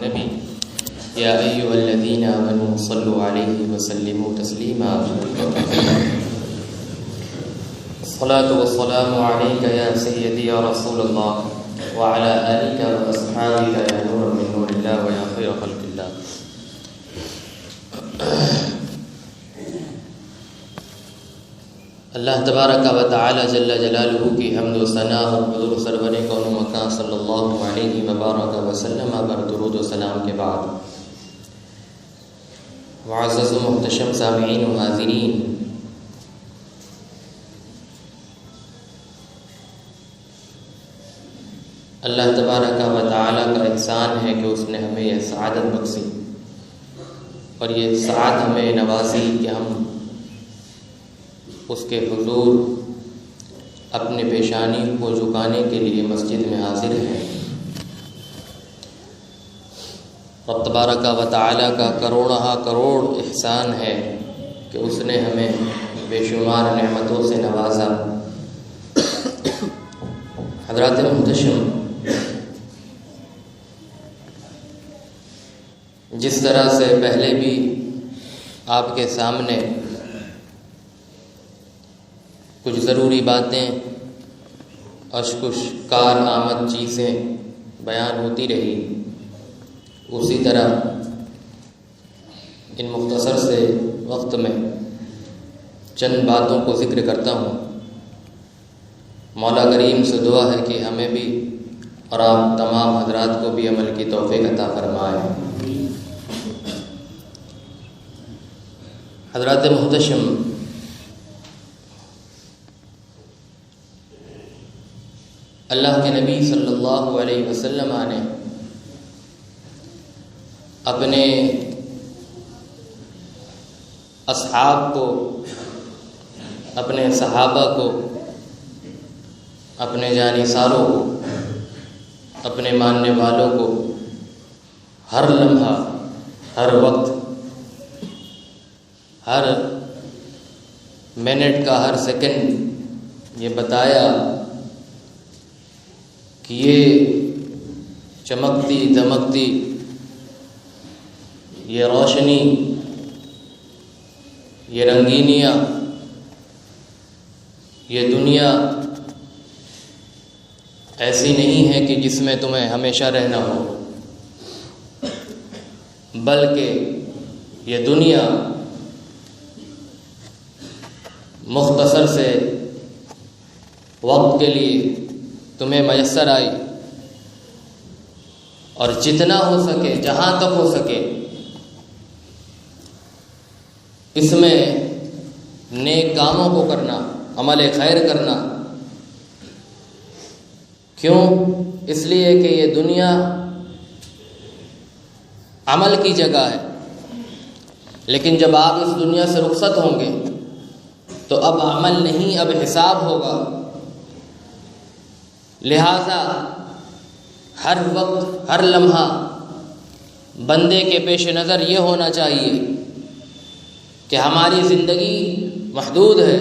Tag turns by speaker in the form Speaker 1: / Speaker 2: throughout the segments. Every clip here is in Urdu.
Speaker 1: النبي يا أيها الذين آمنوا صلوا عليه وسلموا تسليما الصلاة والسلام عليك يا سيدي يا رسول الله وعلى آلك وأصحابك يا نور من نور الله ويا خير خلق الله. اللہ تبارک و تعالی جل جلالہ کی حمد و ثنا اور حضور سرور کون و مکان صلی اللہ علیہ وبارک وسلم پر درود و سلام کے بعد، معزز و محتشم سامعین و حاضرین، اللہ تبارک و تعالی کا احسان ہے کہ اس نے ہمیں یہ سعادت بخشی اور یہ سعادت ہمیں نوازی کہ ہم اس کے حضور اپنے پیشانی کو جھکانے کے لیے مسجد میں حاضر ہیں۔ رب تبارک و تعالی کا کروڑہ کروڑ احسان ہے کہ اس نے ہمیں بے شمار نعمتوں سے نوازا۔ حضرات محتشم، جس طرح سے پہلے بھی آپ کے سامنے کچھ ضروری باتیں اور کچھ کارآمد چیزیں بیان ہوتی رہی، اسی طرح ان مختصر سے وقت میں چند باتوں کو ذکر کرتا ہوں۔ مولا کریم سے دعا ہے کہ ہمیں بھی اور آپ تمام حضرات کو بھی عمل کی توفیق عطا فرمائے۔ حضرات محتشم، اللہ کے نبی صلی اللہ علیہ وسلم نے اپنے اصحاب کو، اپنے صحابہ کو، اپنے جانثاروں کو، اپنے ماننے والوں کو ہر لمحہ، ہر وقت، ہر منٹ کا ہر سیکنڈ یہ بتایا کہ یہ چمکتی دمکتی یہ روشنی، یہ رنگینیاں، یہ دنیا ایسی نہیں ہے کہ جس میں تمہیں ہمیشہ رہنا ہو، بلکہ یہ دنیا مختصر سے وقت کے لیے تمہیں میسر آئی، اور جتنا ہو سکے، جہاں تک ہو سکے، اس میں نیک کاموں کو کرنا، عمل خیر کرنا۔ کیوں؟ اس لیے کہ یہ دنیا عمل کی جگہ ہے، لیکن جب آپ اس دنیا سے رخصت ہوں گے تو اب عمل نہیں، اب حساب ہوگا۔ لہذا ہر وقت، ہر لمحہ بندے کے پیش نظر یہ ہونا چاہیے کہ ہماری زندگی محدود ہے،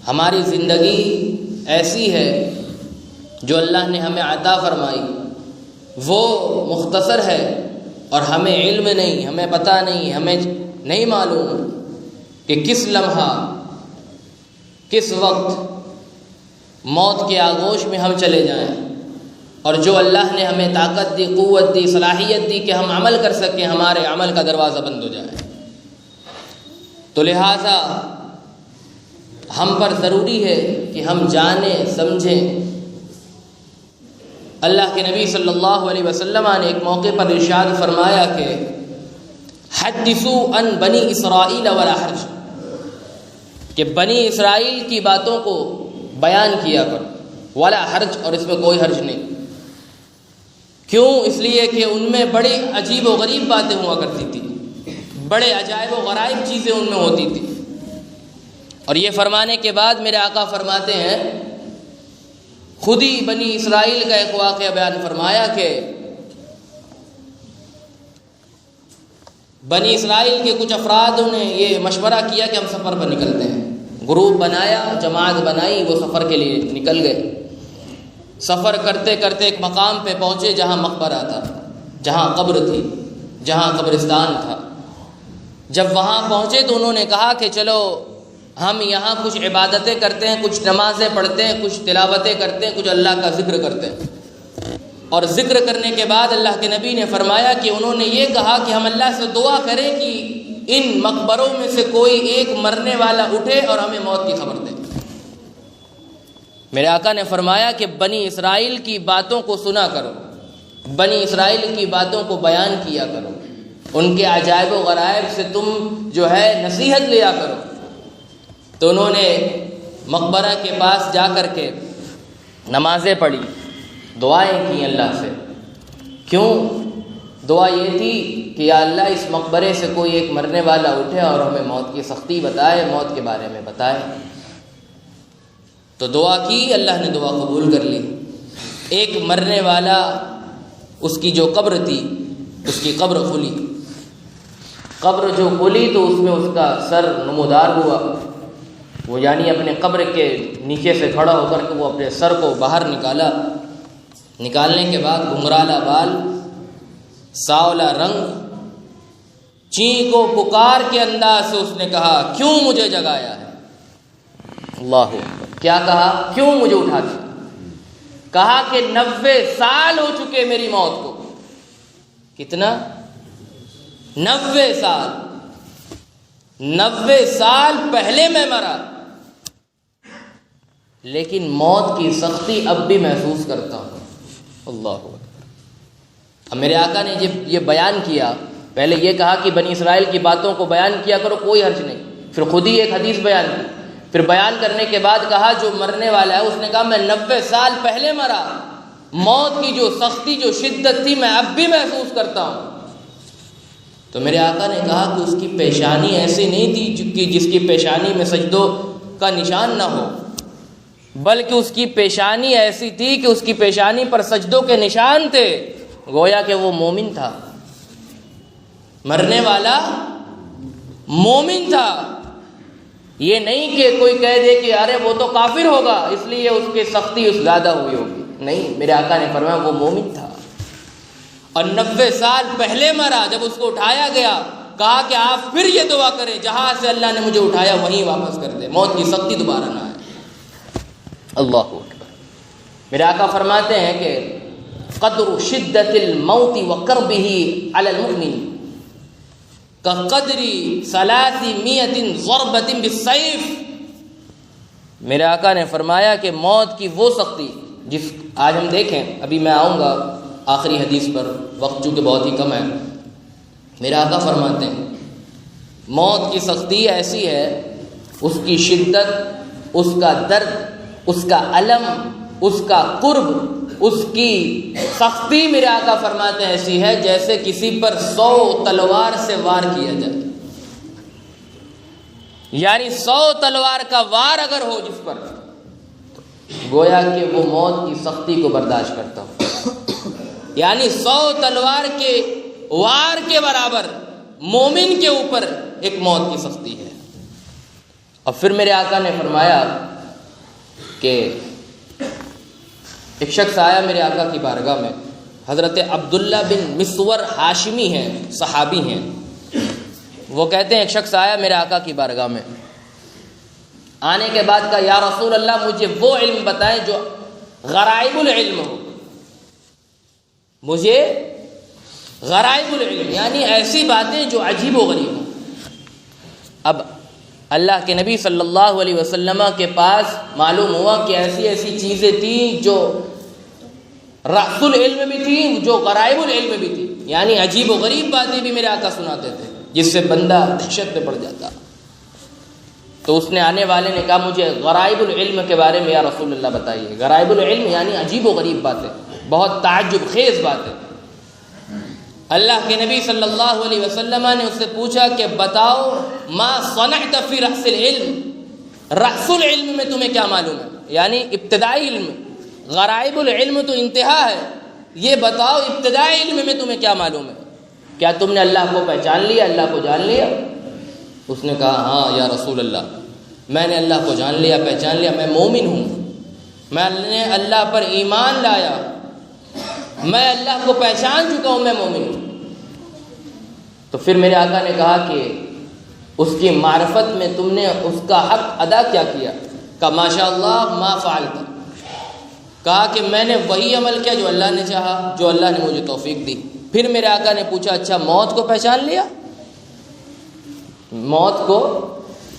Speaker 1: ہماری زندگی ایسی ہے جو اللہ نے ہمیں عطا فرمائی، وہ مختصر ہے اور ہمیں علم نہیں، ہمیں پتہ نہیں، ہمیں نہیں معلوم کہ کس لمحہ، کس وقت موت کے آغوش میں ہم چلے جائیں، اور جو اللہ نے ہمیں طاقت دی، قوت دی، صلاحیت دی کہ ہم عمل کر سکیں، ہمارے عمل کا دروازہ بند ہو جائے۔ تو لہٰذا ہم پر ضروری ہے کہ ہم جانیں، سمجھیں۔ اللہ کے نبی صلی اللہ علیہ وسلم نے ایک موقع پر ارشاد فرمایا کہ حدثوا عن بنی اسرائیل ولا حرج، کہ بنی اسرائیل کی باتوں کو بیان کیا کرو، ولا حرج، اور اس میں کوئی حرج نہیں۔ کیوں؟ اس لیے کہ ان میں بڑی عجیب و غریب باتیں ہوا کرتی تھی، بڑے عجائب و غرائب چیزیں ان میں ہوتی تھی۔ اور یہ فرمانے کے بعد میرے آقا فرماتے ہیں، خود ہی بنی اسرائیل کا ایک واقعہ بیان فرمایا کہ بنی اسرائیل کے کچھ افراد نے یہ مشورہ کیا کہ ہم سفر پر نکلتے ہیں، گروپ بنایا، جماعت بنائی، وہ سفر کے لیے نکل گئے۔ سفر کرتے کرتے ایک مقام پہ پہنچے جہاں مقبرہ تھا، جہاں قبر تھی، جہاں قبرستان تھا۔ جب وہاں پہنچے تو انہوں نے کہا کہ چلو ہم یہاں کچھ عبادتیں کرتے ہیں، کچھ نمازیں پڑھتے ہیں، کچھ تلاوتیں کرتے ہیں، کچھ اللہ کا ذکر کرتے ہیں۔ اور ذکر کرنے کے بعد اللہ کے نبی نے فرمایا کہ انہوں نے یہ کہا کہ ہم اللہ سے دعا کریں کہ ان مقبروں میں سے کوئی ایک مرنے والا اٹھے اور ہمیں موت کی خبر دے۔ میرے آقا نے فرمایا کہ بنی اسرائیل کی باتوں کو سنا کرو، بنی اسرائیل کی باتوں کو بیان کیا کرو، ان کے عجائب و غرائب سے تم جو ہے نصیحت لیا کرو۔ تو انہوں نے مقبرہ کے پاس جا کر کے نمازیں پڑھی، دعائیں کی اللہ سے۔ کیوں؟ دعا یہ تھی کہ یا اللہ اس مقبرے سے کوئی ایک مرنے والا اٹھے اور ہمیں موت کی سختی بتائے، موت کے بارے میں بتائے۔ تو دعا کی، اللہ نے دعا قبول کر لی۔ ایک مرنے والا، اس کی جو قبر تھی، اس کی قبر کھلی۔ قبر جو کھلی تو اس میں اس کا سر نمودار ہوا، وہ یعنی اپنے قبر کے نیچے سے کھڑا ہو کر کے وہ اپنے سر کو باہر نکالا۔ نکالنے کے بعد گھنگرالا بال، ساولا رنگ، چینک و پکار کے انداز سے اس نے کہا کیوں مجھے جگایا ہے؟ اللہ اکبر! کیا کہا؟ کیوں مجھے اٹھا دیا؟ کہا کہ 90 سال ہو چکے میری موت کو۔ کتنا؟ 90 سال! 90 سال پہلے میں مرا، لیکن موت کی سختی اب بھی محسوس کرتا ہوں۔ اللہ اکبر! اب میرے آقا نے جب یہ بیان کیا، پہلے یہ کہا کہ بنی اسرائیل کی باتوں کو بیان کیا کرو، کوئی حرج نہیں، پھر خود ہی ایک حدیث بیان کی، پھر بیان کرنے کے بعد کہا جو مرنے والا ہے اس نے کہا میں 90 سال پہلے مرا، موت کی جو سختی، جو شدت تھی میں اب بھی محسوس کرتا ہوں۔ تو میرے آقا نے کہا کہ اس کی پیشانی ایسی نہیں تھی کہ جس کی پیشانی میں سجدوں کا نشان نہ ہو، بلکہ اس کی پیشانی ایسی تھی کہ اس کی پیشانی پر سجدوں کے نشان تھے، گویا کہ وہ مومن تھا، مرنے والا مومن تھا۔ یہ نہیں کہ کوئی کہہ دے کہ ارے وہ تو کافر ہوگا اس لیے اس کی سختی اس زیادہ ہوئی ہوگی، نہیں، میرے آقا نے فرمایا وہ مومن تھا۔ اور 90 سال پہلے مرا، جب اس کو اٹھایا گیا کہا کہ آپ پھر یہ دعا کریں جہاں سے اللہ نے مجھے اٹھایا وہیں واپس کر دے، موت کی سختی دوبارہ نہ آئے۔ اللہ اکبر! میرے آقا فرماتے ہیں کہ قدر شدت الموت وکربہ علی المؤمن کقدر 300 ضربۃ بالسیف۔ میرے آقا نے فرمایا کہ موت کی وہ سختی جس آج ہم دیکھیں، ابھی میں آؤں گا آخری حدیث پر، وقت چونکہ بہت ہی کم ہے۔ میرے آقا فرماتے ہیں موت کی سختی ایسی ہے، اس کی شدت، اس کا درد، اس کا الم، اس کا قرب، اس کی سختی، میرے آقا فرماتے ہیں ایسی ہے جیسے کسی پر 100 تلوار سے وار کیا جائے، یعنی 100 تلوار کا وار اگر ہو جس پر، گویا کہ وہ موت کی سختی کو برداشت کرتا ہو، یعنی 100 تلوار کے وار کے برابر مومن کے اوپر ایک موت کی سختی ہے۔ اور پھر میرے آقا نے فرمایا کہ ایک شخص آیا میرے آقا کی بارگاہ میں، حضرت عبداللہ بن مسور ہاشمی ہیں، صحابی ہیں، وہ کہتے ہیں ایک شخص آیا میرے آقا کی بارگاہ میں، آنے کے بعد کہا یا رسول اللہ مجھے وہ علم بتائیں جو غرائب العلم ہو، مجھے غرائب العلم یعنی ایسی باتیں جو عجیب و غریب ہوں۔ اب اللہ کے نبی صلی اللہ علیہ وسلم کے پاس معلوم ہوا کہ ایسی ایسی چیزیں تھیں جو رأس العلم بھی تھیں، جو غرائب العلم بھی تھیں، یعنی عجیب و غریب باتیں بھی میرے آقا سناتے تھے جس سے بندہ دہشت میں پڑ جاتا۔ تو اس نے آنے والے نے کہا مجھے غرائب العلم کے بارے میں یا رسول اللہ بتائیے۔ غرائب العلم یعنی عجیب و غریب باتیں، بہت تعجب خیز باتیں۔ اللہ کے نبی صلی اللہ علیہ وسلم نے اس سے پوچھا کہ بتاؤ ما صنعت فی رأس العلم، رأس العلم میں تمہیں کیا معلوم ہے، یعنی ابتدائی علم۔ غرائب العلم تو انتہا ہے، یہ بتاؤ ابتدائی علم میں تمہیں کیا معلوم ہے، کیا تم نے اللہ کو پہچان لیا، اللہ کو جان لیا؟ اس نے کہا ہاں یا رسول اللہ، میں نے اللہ کو جان لیا، پہچان لیا، میں مومن ہوں، میں نے اللہ پر ایمان لایا، میں اللہ کو پہچان چکا ہوں، میں مومن ہوں۔ تو پھر میرے آقا نے کہا کہ اس کی معرفت میں تم نے اس کا حق ادا کیا کیا؟ کہا ماشاء اللہ ما فعلت، کہا کہ میں نے وہی عمل کیا جو اللہ نے چاہا، جو اللہ نے مجھے توفیق دی۔ پھر میرے آقا نے پوچھا اچھا موت کو پہچان لیا؟ موت کو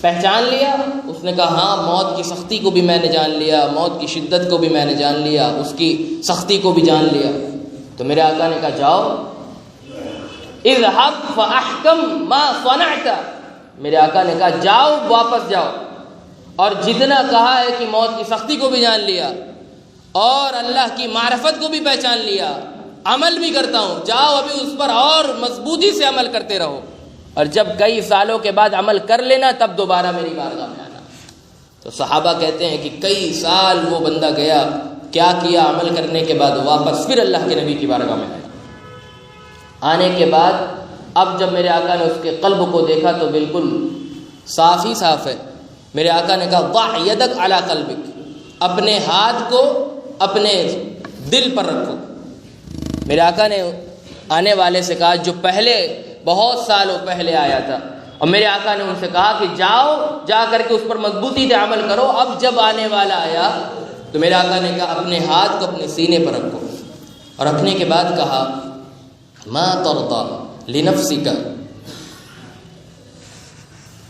Speaker 1: پہچان لیا؟ اس نے کہا ہاں، موت کی سختی کو بھی میں نے جان لیا، موت کی شدت کو بھی میں نے جان لیا، اس کی سختی کو بھی جان لیا۔ تو میرے آقا نے کہا جاؤ، اذهب فاحکم ما صنعت، میرے آقا نے کہا جاؤ، واپس جاؤ، اور جتنا کہا ہے کہ موت کی سختی کو بھی جان لیا اور اللہ کی معرفت کو بھی پہچان لیا، عمل بھی کرتا ہوں، جاؤ ابھی اس پر اور مضبوطی سے عمل کرتے رہو، اور جب کئی سالوں کے بعد عمل کر لینا تب دوبارہ میری بارگاہ میں آنا۔ تو صحابہ کہتے ہیں کہ کئی سال وہ بندہ گیا، کیا کیا؟ عمل کرنے کے بعد واپس پھر اللہ کے نبی کی بارگاہ میں آیا۔ آنے کے بعد اب جب میرے آقا نے اس کے قلب کو دیکھا تو بالکل صاف ہی صاف ہے۔ میرے آقا نے کہا ضع یدک علی قلبک، اپنے ہاتھ کو اپنے دل پر رکھو۔ میرے آقا نے آنے والے سے کہا جو پہلے بہت سالوں پہلے آیا تھا، اور میرے آقا نے ان سے کہا کہ جاؤ، جا کر کے اس پر مضبوطی سے عمل کرو۔ اب جب آنے والا آیا تو میرے آقا نے کہا اپنے ہاتھ کو اپنے سینے پر رکھو، اور رکھنے کے بعد کہا ما ترضى لنفسك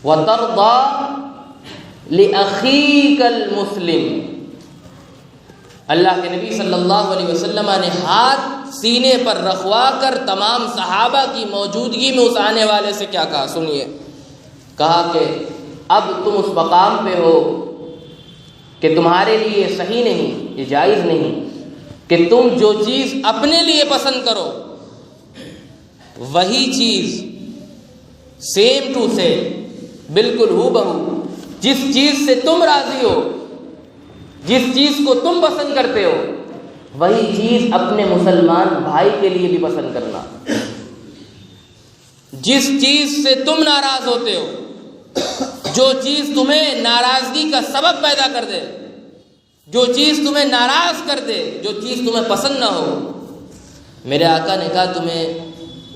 Speaker 1: وترضى لأخيك المسلم۔ اللہ کے نبی صلی اللہ علیہ وسلم نے ہاتھ سینے پر رکھوا کر تمام صحابہ کی موجودگی میں اس آنے والے سے کیا کہا، سنیے۔ کہا کہ اب تم اس مقام پہ ہو کہ تمہارے لیے یہ صحیح نہیں، یہ جائز نہیں کہ تم جو چیز اپنے لیے پسند کرو وہی چیز سیم ٹو سیم، بالکل ہو بہو، جس چیز سے تم راضی ہو، جس چیز کو تم پسند کرتے ہو وہی چیز اپنے مسلمان بھائی کے لیے بھی پسند کرنا۔ جس چیز سے تم ناراض ہوتے ہو، جو چیز تمہیں ناراضگی کا سبب پیدا کر دے، جو چیز تمہیں ناراض کر دے، جو چیز تمہیں پسند نہ ہو، میرے آقا نے کہا تمہیں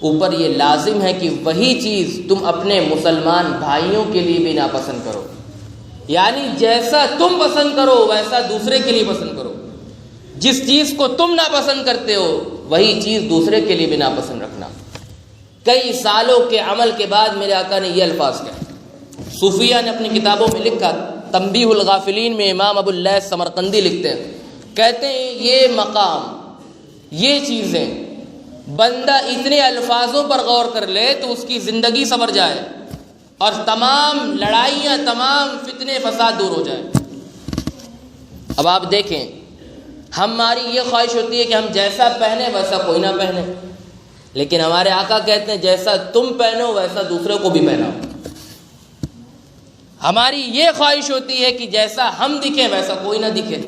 Speaker 1: اوپر یہ لازم ہے کہ وہی چیز تم اپنے مسلمان بھائیوں کے لیے بھی ناپسند کرو، یعنی جیسا تم پسند کرو ویسا دوسرے کے لیے پسند کرو۔ جس چیز کو تم ناپسند کرتے ہو وہی چیز دوسرے کے لیے بھی ناپسند رکھنا۔ کئی سالوں کے عمل کے بعد میرے آقا نے یہ الفاظ کہے۔ صوفیہ نے اپنی کتابوں میں لکھا، تنبیہ الغافلین میں امام ابو اللیث سمرقندی لکھتے ہیں، کہتے ہیں یہ مقام، یہ چیزیں بندہ اتنے الفاظوں پر غور کر لے تو اس کی زندگی سنور جائے اور تمام لڑائیاں، تمام فتنے فساد دور ہو جائے۔ اب آپ دیکھیں، ہماری یہ خواہش ہوتی ہے کہ ہم جیسا پہنے ویسا کوئی نہ پہنے، لیکن ہمارے آقا کہتے ہیں جیسا تم پہنو ویسا دوسروں کو بھی پہناؤ۔ ہماری یہ خواہش ہوتی ہے کہ جیسا ہم دکھیں ویسا کوئی نہ دکھے،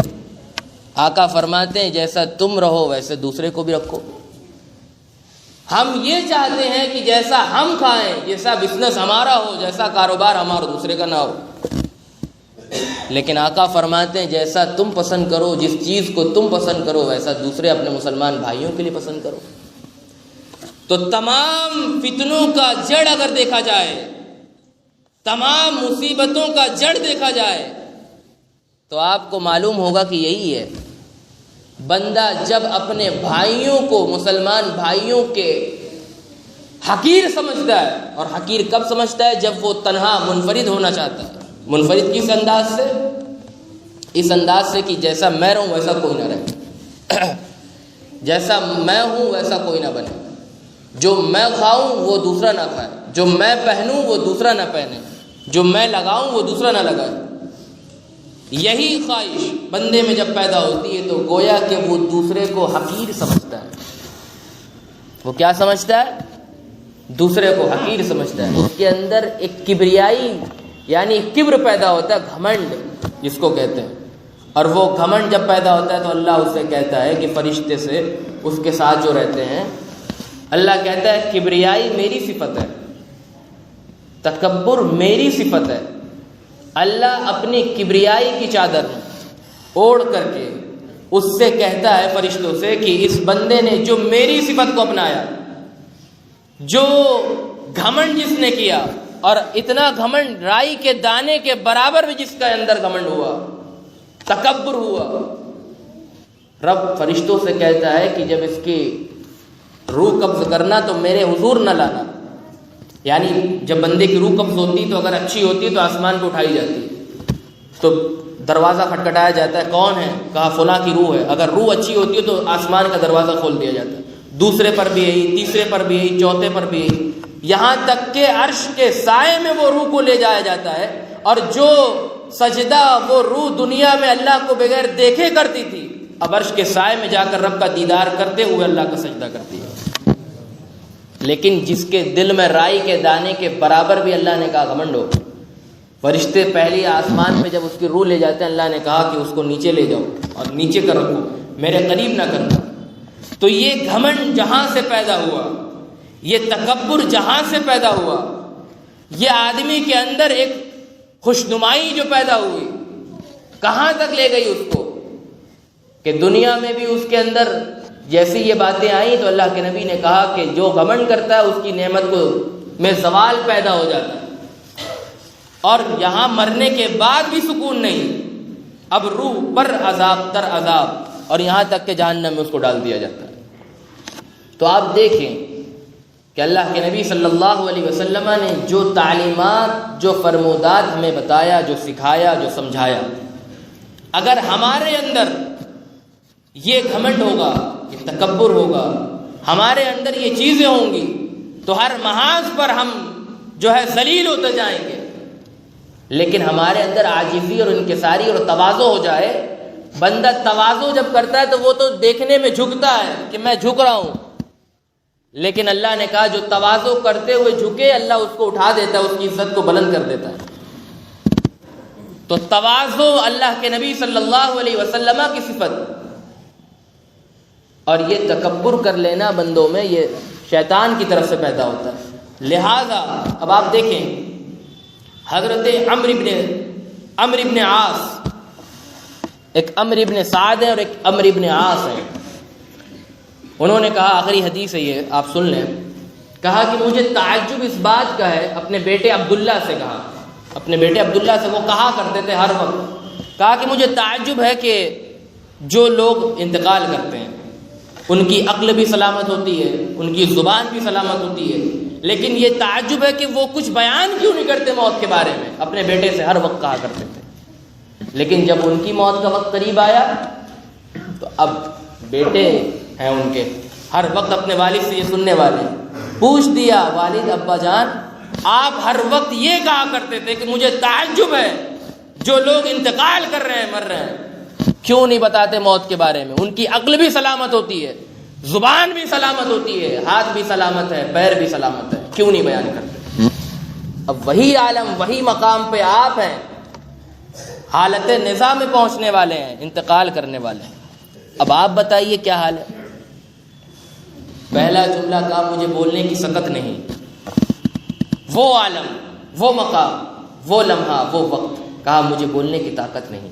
Speaker 1: آقا فرماتے ہیں جیسا تم رہو ویسے دوسرے کو بھی رکھو۔ ہم یہ چاہتے ہیں کہ جیسا ہم کھائیں، جیسا بزنس ہمارا ہو، جیسا کاروبار ہمارا دوسرے کا نہ ہو، لیکن آقا فرماتے ہیں جیسا تم پسند کرو، جس چیز کو تم پسند کرو ویسا دوسرے اپنے مسلمان بھائیوں کے لیے پسند کرو۔ تو تمام فتنوں کا جڑ اگر دیکھا جائے، تمام مصیبتوں کا جڑ دیکھا جائے تو آپ کو معلوم ہوگا کہ یہی ہے۔ بندہ جب اپنے بھائیوں کو، مسلمان بھائیوں کے حقیر سمجھتا ہے، اور حقیر کب سمجھتا ہے؟ جب وہ تنہا منفرد ہونا چاہتا ہے۔ منفرد کس انداز سے؟ اس انداز سے کہ جیسا میں رہوں ویسا کوئی نہ رہے، جیسا میں ہوں ویسا کوئی نہ بنے، جو میں کھاؤں وہ دوسرا نہ کھائے، جو میں پہنوں وہ دوسرا نہ پہنے، جو میں لگاؤں وہ دوسرا نہ لگائے۔ یہی خواہش بندے میں جب پیدا ہوتی ہے تو گویا کہ وہ دوسرے کو حقیر سمجھتا ہے۔ وہ کیا سمجھتا ہے؟ دوسرے کو حقیر سمجھتا ہے۔ اس کے اندر ایک کبریائی یعنی کبر پیدا ہوتا ہے، گھمنڈ جس کو کہتے ہیں، اور وہ گھمنڈ جب پیدا ہوتا ہے تو اللہ اسے کہتا ہے کہ فرشتے سے اس کے ساتھ جو رہتے ہیں، اللہ کہتا ہے کبریائی میری صفت ہے، تکبر میری صفت ہے۔ اللہ اپنی کبریائی کی چادر اوڑھ کر کے اس سے کہتا ہے فرشتوں سے کہ اس بندے نے جو میری صفت کو اپنایا، جو گھمنڈ جس نے کیا، اور اتنا گھمنڈ رائی کے دانے کے برابر بھی جس کا اندر گھمنڈ ہوا، تکبر ہوا، رب فرشتوں سے کہتا ہے کہ جب اس کی روح قبض کرنا تو میرے حضور نہ لانا. یعنی جب بندے کی روح قبض ہوتی تو اگر اچھی ہوتی تو آسمان پہ اٹھائی جاتی، تو دروازہ کھٹکھٹایا جاتا ہے، کون ہے؟ کہا فلاں کی روح ہے. اگر روح اچھی ہوتی ہے تو آسمان کا دروازہ کھول دیا جاتا ہے، دوسرے پر بھی یہی، تیسرے پر بھی یہی، چوتھے پر بھی یہی، یہاں تک کہ عرش کے سائے میں وہ روح کو لے جایا جاتا ہے. اور جو سجدہ وہ روح دنیا میں اللہ کو بغیر دیکھے کرتی تھی، اب عرش کے سائے میں جا کر رب کا دیدار کرتے ہوئے اللہ کا سجدہ کرتی ہے. لیکن جس کے دل میں رائی کے دانے کے برابر بھی اللہ نے کہا گھمنڈ ہو، فرشتے پہلی آسمان پہ جب اس کی روح لے جاتے ہیں، اللہ نے کہا کہ اس کو نیچے لے جاؤ اور نیچے کر رکھو، میرے قریب نہ کرنا. تو یہ گھمنڈ جہاں سے پیدا ہوا، یہ تکبر جہاں سے پیدا ہوا، یہ آدمی کے اندر ایک خوشنمائی جو پیدا ہوئی کہاں تک لے گئی اس کو کہ دنیا میں بھی اس کے اندر جیسی یہ باتیں آئیں تو اللہ کے نبی نے کہا کہ جو گھمنڈ کرتا ہے اس کی نعمت کو میں زوال پیدا ہو جاتا ہے، اور یہاں مرنے کے بعد بھی سکون نہیں، اب روح پر عذاب در عذاب، اور یہاں تک کہ جہنم میں اس کو ڈال دیا جاتا ہے. تو آپ دیکھیں کہ اللہ کے نبی صلی اللہ علیہ وسلم نے جو تعلیمات، جو فرمودات ہمیں بتایا، جو سکھایا، جو سمجھایا، اگر ہمارے اندر یہ گھمنڈ ہوگا، یہ تکبر ہوگا، ہمارے اندر یہ چیزیں ہوں گی تو ہر محاذ پر ہم جو ہے ذلیل ہوتے جائیں گے. لیکن ہمارے اندر عاجزی اور انکساری اور تواضع ہو جائے، بندہ تواضع جب کرتا ہے تو وہ تو دیکھنے میں جھکتا ہے کہ میں جھک رہا ہوں، لیکن اللہ نے کہا جو تواضع کرتے ہوئے جھکے اللہ اس کو اٹھا دیتا ہے، اس کی عزت کو بلند کر دیتا ہے. تو تواضع اللہ کے نبی صلی اللہ علیہ وسلم کی صفت، اور یہ تکبر کر لینا بندوں میں یہ شیطان کی طرف سے پیدا ہوتا ہے. لہذا اب آپ دیکھیں حضرت عمرو ابن عاص، ایک عمرو ابن سعد ہے اور ایک عمرو ابن عاص ہے. انہوں نے کہا، آخری حدیث ہے یہ، آپ سن لیں، کہا کہ مجھے تعجب اس بات کا ہے، اپنے بیٹے عبداللہ سے کہا، اپنے بیٹے عبداللہ سے وہ کہا کرتے تھے ہر وقت، کہا کہ مجھے تعجب ہے کہ جو لوگ انتقال کرتے ہیں ان کی عقل بھی سلامت ہوتی ہے، ان کی زبان بھی سلامت ہوتی ہے، لیکن یہ تعجب ہے کہ وہ کچھ بیان کیوں نہیں کرتے موت کے بارے میں. اپنے بیٹے سے ہر وقت کہا کرتے تھے، لیکن جب ان کی موت کا وقت قریب آیا تو اب بیٹے ہیں ان کے ہر وقت اپنے والد سے یہ سننے والے. پوچھ دیا، والد ابا جان آپ ہر وقت یہ کہا کرتے تھے کہ مجھے تعجب ہے جو لوگ انتقال کر رہے ہیں، مر رہے ہیں، کیوں نہیں بتاتے موت کے بارے میں؟ ان کی عقل بھی سلامت ہوتی ہے، زبان بھی سلامت ہوتی ہے، ہاتھ بھی سلامت ہے، پیر بھی سلامت ہے، کیوں نہیں بیان کرتے؟ اب وہی عالم، وہی مقام پہ آپ ہیں، حالت نزاع میں پہنچنے والے ہیں، انتقال کرنے والے ہیں. اب آپ بتائیے کیا حال ہے؟ پہلا جملہ کہا مجھے بولنے کی سکت نہیں. وہ عالم، وہ مقام، وہ لمحہ، وہ وقت، کہا مجھے بولنے کی طاقت نہیں.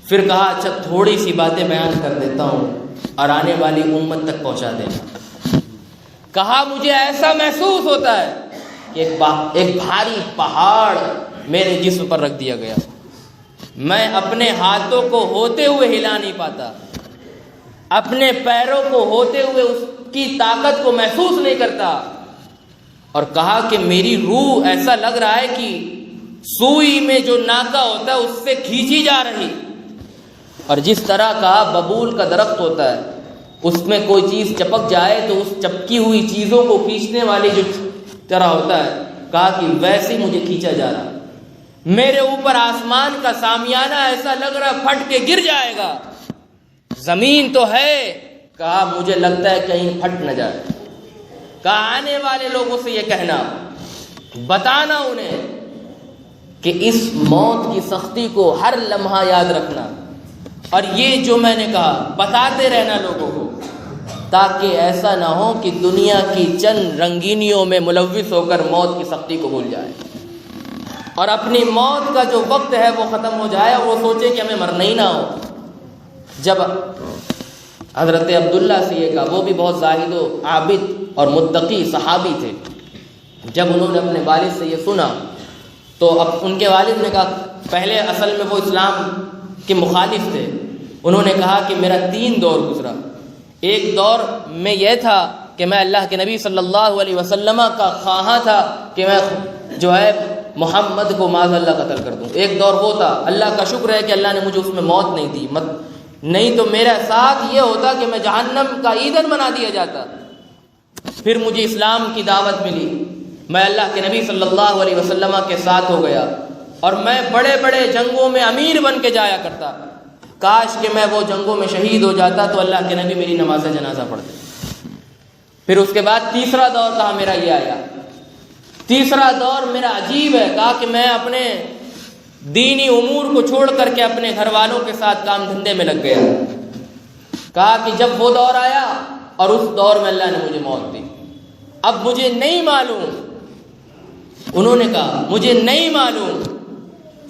Speaker 1: پھر کہا اچھا تھوڑی سی باتیں بیان کر دیتا ہوں اور آنے والی امت تک پہنچا دینا. کہا مجھے ایسا محسوس ہوتا ہے کہ ایک بھاری پہاڑ میرے جسم پر رکھ دیا گیا، میں اپنے ہاتھوں کو ہوتے ہوئے ہلا نہیں پاتا، اپنے پیروں کو ہوتے ہوئے اس کی طاقت کو محسوس نہیں کرتا. اور کہا کہ میری روح ایسا لگ رہا ہے کہ سوئی میں جو ناکا ہوتا ہے اس سے کھینچی جا رہی. اور جس طرح کہا ببول کا درخت ہوتا ہے، اس میں کوئی چیز چپک جائے تو اس چپکی ہوئی چیزوں کو کھینچنے والی جو طرح ہوتا ہے، کہا کہ ویسے مجھے کھینچا جا رہا. میرے اوپر آسمان کا سامیانہ ایسا لگ رہا پھٹ کے گر جائے گا. زمین تو ہے، کہا مجھے لگتا ہے کہیں پھٹ نہ جائے. کہا آنے والے لوگوں سے یہ کہنا، بتانا انہیں کہ اس موت کی سختی کو ہر لمحہ یاد رکھنا، اور یہ جو میں نے کہا بتاتے رہنا لوگوں کو، تاکہ ایسا نہ ہو کہ دنیا کی چند رنگینیوں میں ملوث ہو کر موت کی سختی کو بھول جائے، اور اپنی موت کا جو وقت ہے وہ ختم ہو جائے اور وہ سوچے کہ ہمیں مرنا ہی نہ ہو. جب حضرت عبداللہ سے یہ کہا، وہ بھی بہت زاہد و عابد اور متقی صحابی تھے، جب انہوں نے اپنے والد سے یہ سنا تو اب ان کے والد نے کہا، پہلے اصل میں وہ اسلام کے مخالف تھے، انہوں نے کہا کہ میرا 3 دور گزرا، ایک دور میں یہ تھا کہ میں اللہ کے نبی صلی اللہ علیہ وسلم کا خواہاں تھا کہ میں جو ہے محمد کو معاذ اللہ قتل کر دوں، ایک دور وہ تھا، اللہ کا شکر ہے کہ اللہ نے مجھے اس میں موت نہیں دی، نہیں تو میرا ساتھ یہ ہوتا کہ میں جہنم کا ایندھن بنا دیا جاتا۔ پھر مجھے اسلام کی دعوت ملی، میں اللہ کے نبی صلی اللہ علیہ وسلم کے ساتھ ہو گیا، اور میں بڑے بڑے جنگوں میں امیر بن کے جایا کرتا، کاش کہ میں وہ جنگوں میں شہید ہو جاتا تو اللہ کے نبی میری نماز جنازہ پڑھتے۔ پھر اس کے بعد تیسرا دور کہا میرا یہ آیا، تیسرا دور میرا عجیب ہے، کہا کہ میں اپنے دینی امور کو چھوڑ کر کے اپنے گھر والوں کے ساتھ کام دھندے میں لگ گیا، کہا کہ جب وہ دور آیا اور اس دور میں اللہ نے مجھے موت دی، اب مجھے نہیں معلوم، انہوں نے کہا مجھے نہیں معلوم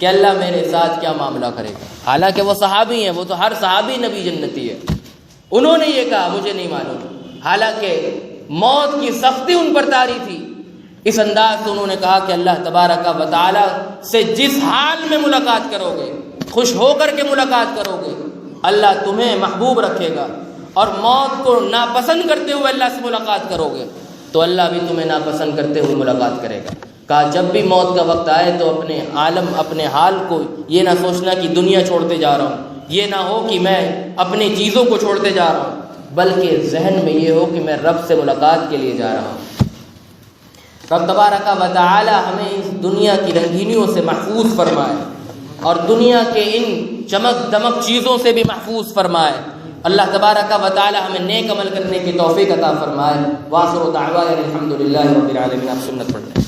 Speaker 1: کہ اللہ میرے ساتھ کیا معاملہ کرے گا، حالانکہ وہ صحابی ہیں، وہ تو ہر صحابی نبی جنتی ہے، انہوں نے یہ کہا مجھے نہیں معلوم، حالانکہ موت کی سختی ان پر طاری تھی۔ اس انداز سے انہوں نے کہا کہ اللہ تبارک و تعالی سے جس حال میں ملاقات کرو گے، خوش ہو کر کے ملاقات کرو گے، اللہ تمہیں محبوب رکھے گا، اور موت کو ناپسند کرتے ہوئے اللہ سے ملاقات کرو گے تو اللہ بھی تمہیں ناپسند کرتے ہوئے ملاقات کرے گا۔ کہا جب بھی موت کا وقت آئے تو اپنے عالم، اپنے حال کو یہ نہ سوچنا کہ دنیا چھوڑتے جا رہا ہوں، یہ نہ ہو کہ میں اپنی چیزوں کو چھوڑتے جا رہا ہوں، بلکہ ذہن میں یہ ہو کہ میں رب سے ملاقات کے لیے جا رہا ہوں۔ رب تبارک و تعالی ہمیں اس دنیا کی رنگینیوں سے محفوظ فرمائے اور دنیا کے ان چمک دمک چیزوں سے بھی محفوظ فرمائے۔ اللہ تبارک و تعالی ہمیں نیک عمل کرنے کی توفیق عطا فرمائے۔ وآخر دعوانا الحمد للہ رب العالمین۔ آپ سنت پڑھ لیں۔